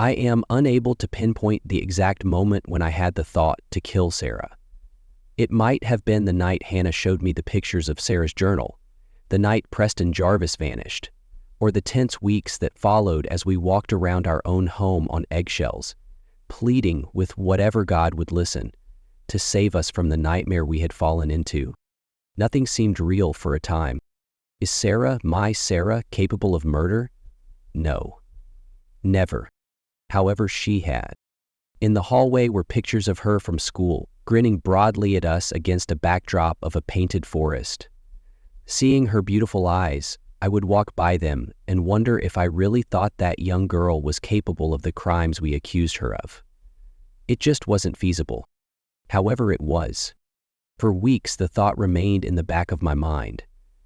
I am unable to pinpoint the exact moment when I had the thought to kill Sarah. It might have been the night Hannah showed me the pictures of Sarah's journal, the night Preston Jarvis vanished, or the tense weeks that followed as we walked around our own home on eggshells, pleading with whatever God would listen to save us from the nightmare we had fallen into. Nothing seemed real for a time. Is Sarah, my Sarah, capable of murder? No. Never. However, she had. In the hallway were pictures of her from school, grinning broadly at us against a backdrop of a painted forest. Seeing her beautiful eyes, I would walk by them and wonder if I really thought that young girl was capable of the crimes we accused her of. It just wasn't feasible. However, it was. For weeks, the thought remained in the back of my mind,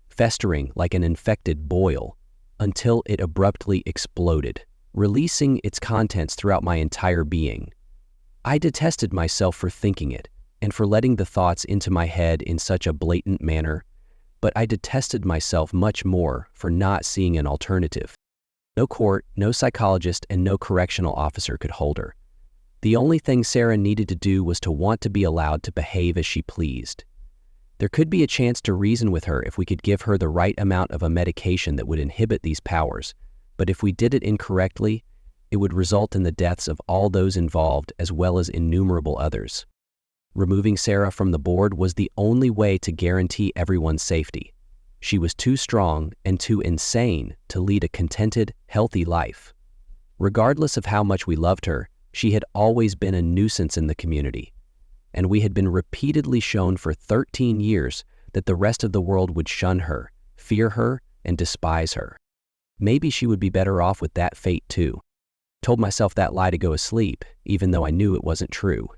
festering like an infected boil, until it abruptly exploded, releasing its contents throughout my entire being. I detested myself for thinking it, and for letting the thoughts into my head in such a blatant manner, but I detested myself much more for not seeing an alternative. No court, no psychologist, and no correctional officer could hold her. The only thing Sarah needed to do was to want to be allowed to behave as she pleased. There could be a chance to reason with her if we could give her the right amount of a medication that would inhibit these powers, but if we did it incorrectly, it would result in the deaths of all those involved as well as innumerable others. Removing Sarah from the board was the only way to guarantee everyone's safety. She was too strong and too insane to lead a contented, healthy life. Regardless of how much we loved her, she had always been a nuisance in the community, and we had been repeatedly shown for 13 years that the rest of the world would shun her, fear her, and despise her. Maybe she would be better off with that fate too. Told myself that lie to go asleep, even though I knew it wasn't true.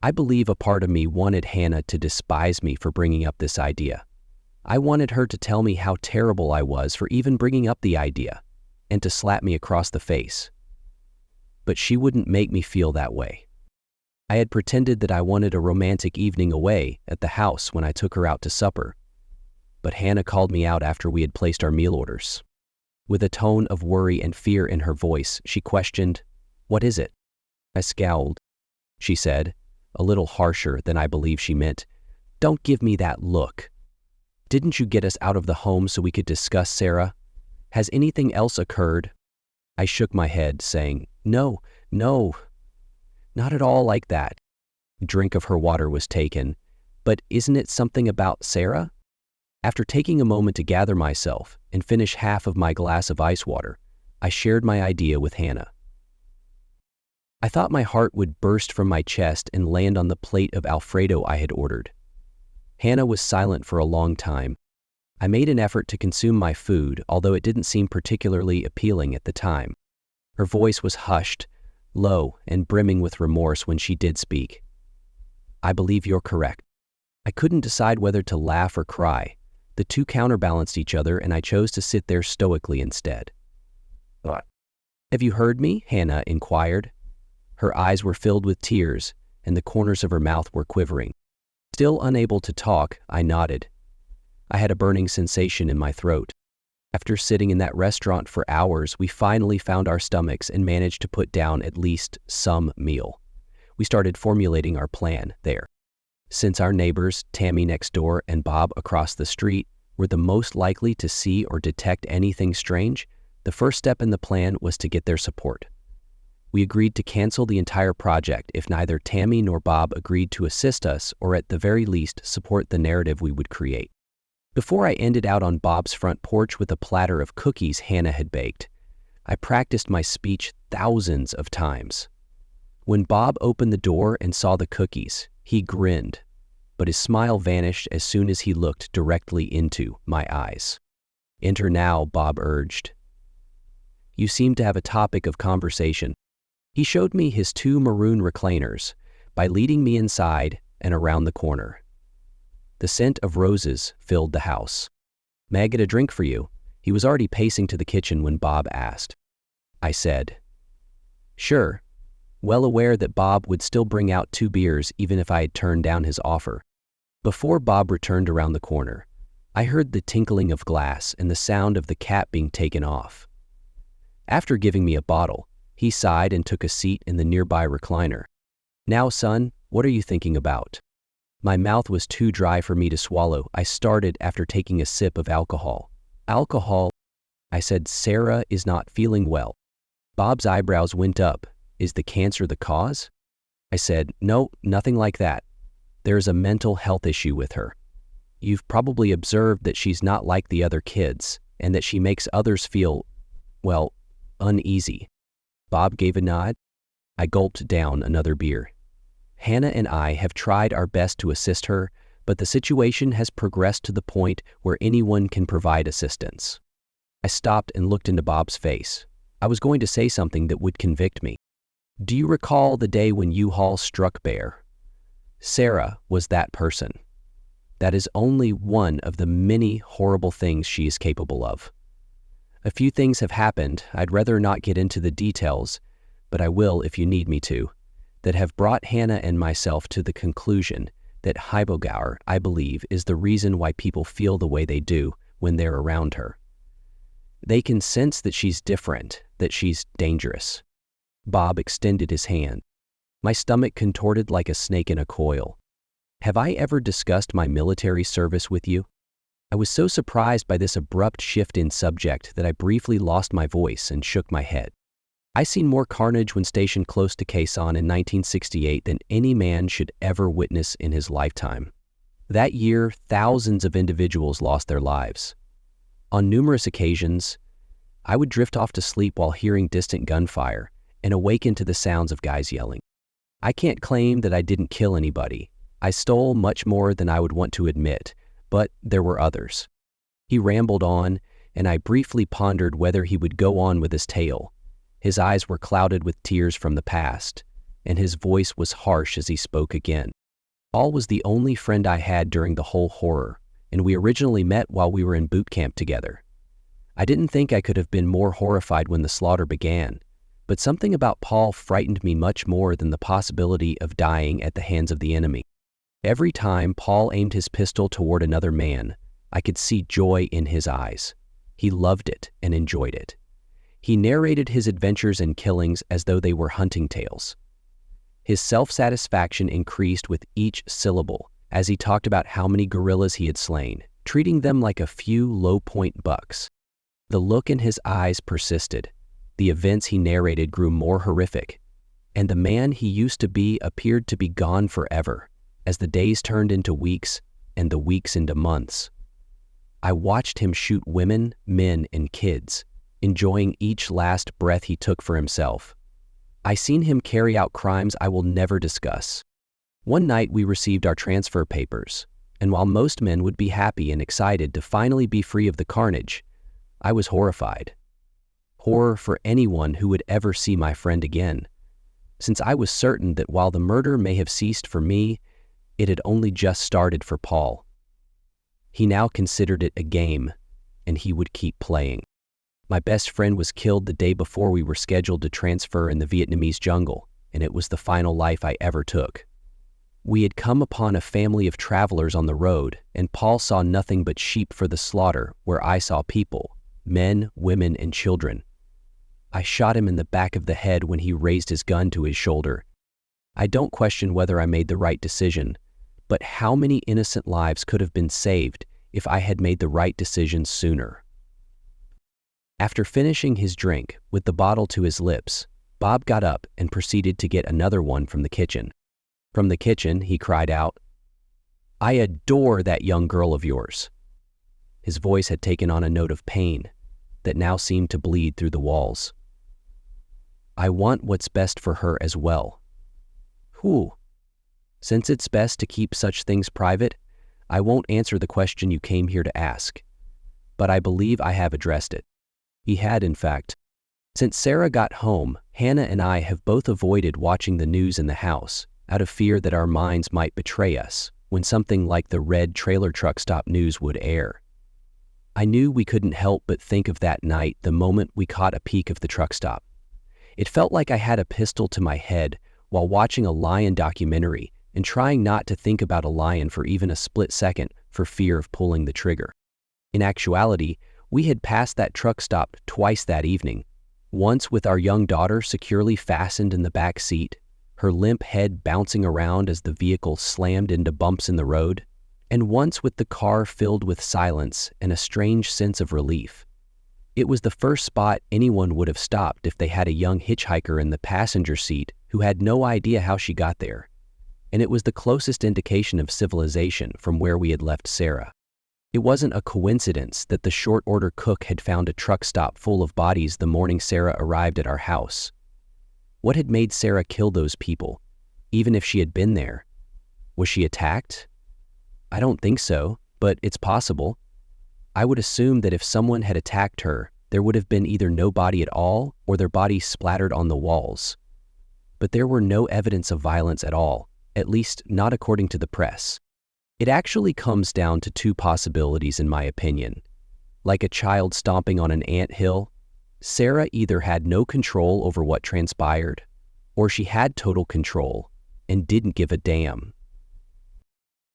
I believe a part of me wanted Hannah to despise me for bringing up this idea. I wanted her to tell me how terrible I was for even bringing up the idea, and to slap me across the face. But she wouldn't make me feel that way. I had pretended that I wanted a romantic evening away at the house when I took her out to supper, but Hannah called me out after we had placed our meal orders. With a tone of worry and fear in her voice, she questioned, "What is it?" I scowled. She said, a little harsher than I believe she meant, "Don't give me that look. Didn't you get us out of the home so we could discuss Sarah? Has anything else occurred?" I shook my head, saying, No, not at all like that." A drink of her water was taken. "But isn't it something about Sarah?" After taking a moment to gather myself and finish half of my glass of ice water, I shared my idea with Hannah. I thought my heart would burst from my chest and land on the plate of Alfredo I had ordered. Hannah was silent for a long time. I made an effort to consume my food, although it didn't seem particularly appealing at the time. Her voice was hushed, low, and brimming with remorse when she did speak. "I believe you're correct." I couldn't decide whether to laugh or cry. The two counterbalanced each other, and I chose to sit there stoically instead. "What? Have you heard me?" Hannah inquired. Her eyes were filled with tears, and the corners of her mouth were quivering. Still unable to talk, I nodded. I had a burning sensation in my throat. After sitting in that restaurant for hours, we finally found our stomachs and managed to put down at least some meal. We started formulating our plan there. Since our neighbors, Tammy next door and Bob across the street, were the most likely to see or detect anything strange, the first step in the plan was to get their support. We agreed to cancel the entire project if neither Tammy nor Bob agreed to assist us, or at the very least support the narrative we would create. Before I ended out on Bob's front porch with a platter of cookies Hannah had baked, I practiced my speech thousands of times. When Bob opened the door and saw the cookies, he grinned, but his smile vanished as soon as he looked directly into my eyes. "Enter now," Bob urged. "You seem to have a topic of conversation." He showed me his two maroon recliners by leading me inside and around the corner. The scent of roses filled the house. "May I get a drink for you?" He was already pacing to the kitchen when Bob asked. I said, "Sure," well aware that Bob would still bring out 2 beers even if I had turned down his offer. Before Bob returned around the corner, I heard the tinkling of glass and the sound of the cap being taken off. After giving me a bottle, He sighed and took a seat in the nearby recliner. "Now, son, what are you thinking about?" My mouth was too dry for me to swallow. I started after taking a sip of alcohol. "Alcohol?" I said. "Sarah is not feeling well." Bob's eyebrows went up. "Is the cancer the cause?" I said. "No, nothing like that. There's a mental health issue with her. You've probably observed that she's not like the other kids, and that she makes others feel, well, uneasy." Bob gave a nod. I gulped down another beer. "Hannah and I have tried our best to assist her, but the situation has progressed to the point where anyone can provide assistance." I stopped and looked into Bob's face. I was going to say something that would convict me. "Do you recall the day when U-Haul struck Bear? Sarah was that person. That is only one of the many horrible things she is capable of. A few things have happened, I'd rather not get into the details, but I will if you need me to, that have brought Hannah and myself to the conclusion that Hypogauer, I believe, is the reason why people feel the way they do when they're around her. They can sense that she's different, that she's dangerous." Bob extended his hand. My stomach contorted like a snake in a coil. "Have I ever discussed my military service with you?" I was so surprised by this abrupt shift in subject that I briefly lost my voice and shook my head. I seen more carnage when stationed close to Quezon in 1968 than any man should ever witness in his lifetime. That year, thousands of individuals lost their lives. On numerous occasions, I would drift off to sleep while hearing distant gunfire and awaken to the sounds of guys yelling. I can't claim that I didn't kill anybody. I stole much more than I would want to admit, but there were others. He rambled on, and I briefly pondered whether he would go on with his tale. His eyes were clouded with tears from the past, and his voice was harsh as he spoke again. Paul was the only friend I had during the whole horror, and we originally met while we were in boot camp together. I didn't think I could have been more horrified when the slaughter began, but something about Paul frightened me much more than the possibility of dying at the hands of the enemy. Every time Paul aimed his pistol toward another man, I could see joy in his eyes. He loved it and enjoyed it. He narrated his adventures and killings as though they were hunting tales. His self-satisfaction increased with each syllable as he talked about how many gorillas he had slain, treating them like a few low-point bucks. The look in his eyes persisted. The events he narrated grew more horrific, and the man he used to be appeared to be gone forever, as the days turned into weeks and the weeks into months. I watched him shoot women, men, and kids, enjoying each last breath he took for himself. I seen him carry out crimes I will never discuss. One night we received our transfer papers, and while most men would be happy and excited to finally be free of the carnage, I was horrified. Horror for anyone who would ever see my friend again, since I was certain that while the murder may have ceased for me, it had only just started for Paul. He now considered it a game, and he would keep playing. My best friend was killed the day before we were scheduled to transfer in the Vietnamese jungle, and it was the final life I ever took. We had come upon a family of travelers on the road, and Paul saw nothing but sheep for the slaughter, where I saw people, men, women, and children. I shot him in the back of the head when he raised his gun to his shoulder. I don't question whether I made the right decision, but how many innocent lives could have been saved if I had made the right decision sooner? After finishing his drink with the bottle to his lips, Bob got up and proceeded to get another one from the kitchen. From the kitchen, he cried out, "I adore that young girl of yours." His voice had taken on a note of pain that now seemed to bleed through the walls. "I want what's best for her as well." "Who?" "Since it's best to keep such things private, I won't answer the question you came here to ask, but I believe I have addressed it." He had, in fact. Since Sarah got home, Hannah and I have both avoided watching the news in the house, out of fear that our minds might betray us when something like the red trailer truck stop news would air. I knew we couldn't help but think of that night the moment we caught a peek of the truck stop. It felt like I had a pistol to my head while watching a lion documentary and trying not to think about a lion for even a split second for fear of pulling the trigger. In actuality, we had passed that truck stop twice that evening, Once with our young daughter securely fastened in the back seat, her limp head bouncing around as the vehicle slammed into bumps in the road, and once with the car filled with silence and a strange sense of relief. It was the first spot anyone would have stopped if they had a young hitchhiker in the passenger seat who had no idea how she got there, and it was the closest indication of civilization from where we had left Sarah. It wasn't a coincidence that the short-order cook had found a truck stop full of bodies the morning Sarah arrived at our house. What had made Sarah kill those people, even if she had been there? Was she attacked? I don't think so, but it's possible. I would assume that if someone had attacked her, there would have been either no body at all or their bodies splattered on the walls. But there were no evidence of violence at all, at least not according to the press. It actually comes down to two possibilities in my opinion. Like a child stomping on an anthill, Sarah either had no control over what transpired, or she had total control and didn't give a damn.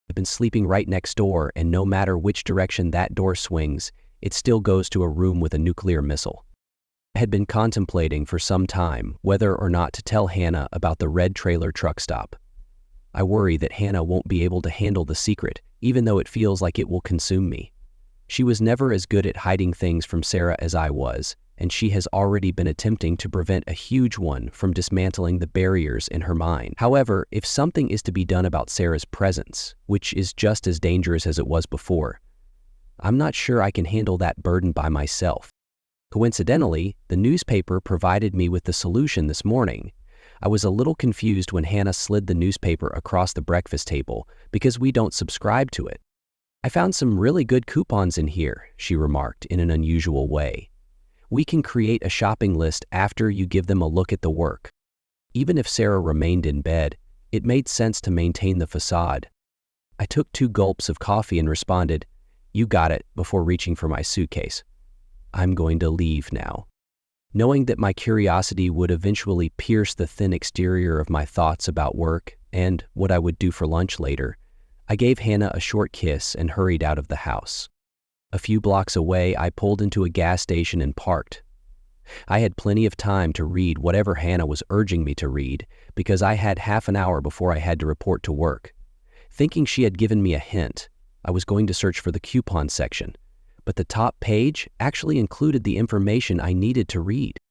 I've been sleeping right next door, and no matter which direction that door swings, it still goes to a room with a nuclear missile. I had been contemplating for some time whether or not to tell Hannah about the red trailer truck stop. I worry that Hannah won't be able to handle the secret, even though it feels like it will consume me. She was never as good at hiding things from Sarah as I was, and she has already been attempting to prevent a huge one from dismantling the barriers in her mind. However, if something is to be done about Sarah's presence, which is just as dangerous as it was before, I'm not sure I can handle that burden by myself. Coincidentally, the newspaper provided me with the solution this morning. I was a little confused when Hannah slid the newspaper across the breakfast table because we don't subscribe to it. "I found some really good coupons in here," she remarked in an unusual way. "We can create a shopping list after you give them a look at the work." Even if Sarah remained in bed, it made sense to maintain the facade. I took 2 gulps of coffee and responded, "You got it," before reaching for my suitcase. I'm going to leave now. Knowing that my curiosity would eventually pierce the thin exterior of my thoughts about work and what I would do for lunch later, I gave Hannah a short kiss and hurried out of the house. A few blocks away, I pulled into a gas station and parked. I had plenty of time to read whatever Hannah was urging me to read because I had half an hour before I had to report to work. Thinking she had given me a hint, I was going to search for the coupon section, but the top page actually included the information I needed to read.